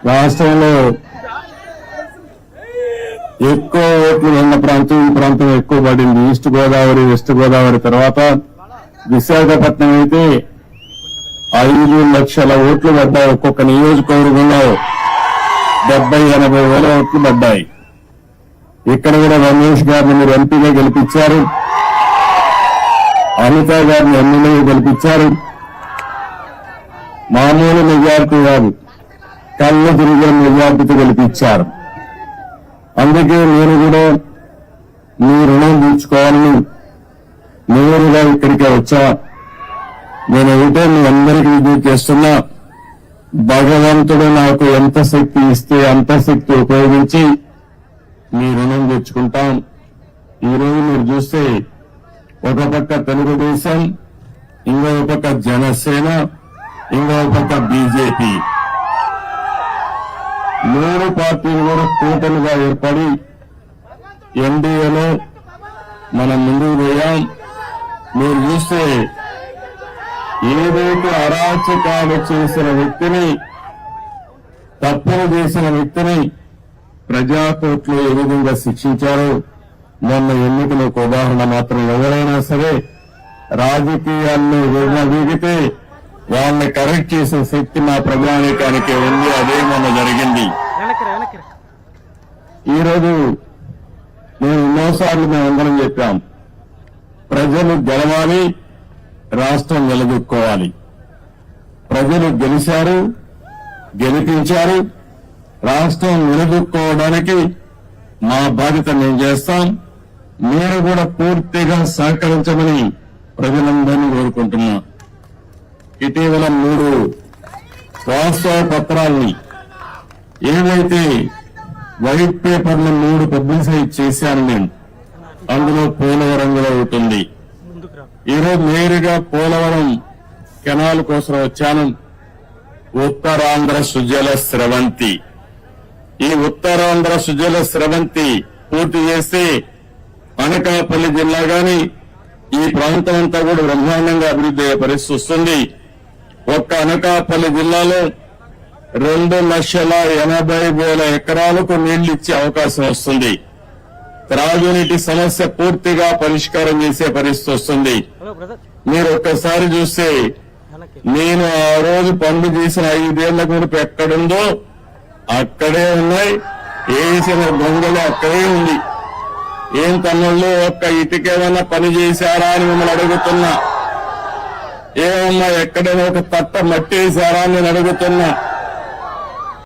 రాష్ట్రంలో ఎక్కువ ఓట్లు ఉన్న ప్రాంతం ఈ ప్రాంతం ఎక్కువ పడింది. ఈస్ట్ గోదావరి, వెస్ట్ గోదావరి తర్వాత విశాఖపట్నం అయితే 5 లక్షల ఓట్లు పడ్డాయి. ఒక్కొక్క నియోజకవర్గంలో 70-80 వేల ఓట్లు పడ్డాయి. ఇక్కడ కూడా రమేష్ గారిని మీరు ఎంపీగా గెలిపించారు, అనిత గారిని ఎమ్మెల్యేగా గెలిపించారు. మామూలు మెజార్టీ కాదు, కళ్ళు తిరిగే మెజార్టీతో గెలిపించారు. అందుకే నేను కూడా మీ రుణం తీర్చుకోవాలని నేరుగా ఇక్కడికే వచ్చా. నేను ఒకటే మీ అందరికీ విజ్ఞప్తి చేస్తున్నా, భగవంతుడు నాకు ఎంత శక్తి ఇస్తే అంత శక్తి ఉపయోగించి మీ రుణం తెచ్చుకుంటాం. ఈరోజు మీరు చూస్తే ఒక పక్క తెలుగుదేశం, ఇంకో పక్క జనసేన, ఇంకో పక్క బీజేపీ, 3 పార్టీలు కూడా కూటమిగా ఏర్పడి ఎన్డీఏలో మనం ముందుకు పోయాం. మీరు చూస్తే ఏదైతే అరాచకాలు చేసిన వ్యక్తిని, తప్పులు చేసిన వ్యక్తిని ప్రజాకోర్టులో ఏ విధంగా శిక్షించారో మొన్న ఎన్నికలకు ఉదాహరణ మాత్రం. ఎవరైనా సరే రాజకీయాల్లో విడిగితే వాళ్ళని కరెక్ట్ చేసే శక్తి మా ప్రజానీకానికి ఉంది. అదే మొన్న జరిగింది. ఈరోజు మేము ఎన్నోసార్లు మేమందరం చెప్పాం, ప్రజలు గెలవాలి, రాష్ట్రం నిలదొక్కోవాలి. ప్రజలు గెలిచారు, గెలిపించారు. రాష్ట్రం నిలదొక్కోవడానికి మా బాధ్యత మేము చేస్తాం. మీరు కూడా పూర్తిగా సహకరించమని ప్రజలందరినీ కోరుకుంటున్నాం. ఇటీవల 3 వాస్తవ పత్రాల్ని, ఏదైతే వైట్ పేపర్లు 3 పబ్లిసైజ్ చేశాను నేను, అందులో పోలవరం కూడా అవుతుంది. ఈరోజు నేరుగా పోలవరం కెనాల్ కోసం వచ్చాను. ఉత్తరాంధ్ర సుజల స్రవంతి, ఈ ఉత్తరాంధ్ర సుజల స్రవంతి పూర్తి చేస్తే అనకాపల్లి జిల్లా గాని ఈ ప్రాంతం అంతా కూడా బ్రహ్మాండంగా అభివృద్ధి అయ్యే పరిస్థితి వస్తుంది. ఒక్క అనకాపల్లి జిల్లాలో 2,80,000 ఎకరాలకు నీళ్లు ఇచ్చే అవకాశం వస్తుంది. త్రాగునీటి సమస్య పూర్తిగా పరిష్కారం చేసే పరిస్థితి వస్తుంది. మీరు ఒక్కసారి చూస్తే నేను ఆ రోజు పనులు చేసిన 5 ఏళ్ల మునుపు ఎక్కడుందో అక్కడే ఉన్నాయి, వేసిన గొంగలు అక్కడే ఉంది. ఏం తమ్ముళ్ళు ఒక్క ఇటుకేమన్నా పని చేశారా అని మిమ్మల్ని అడుగుతున్నా. ఏమన్నా ఎక్కడైనా ఒక తట్ట మట్టి వేశారా అని నేను అడుగుతున్నా.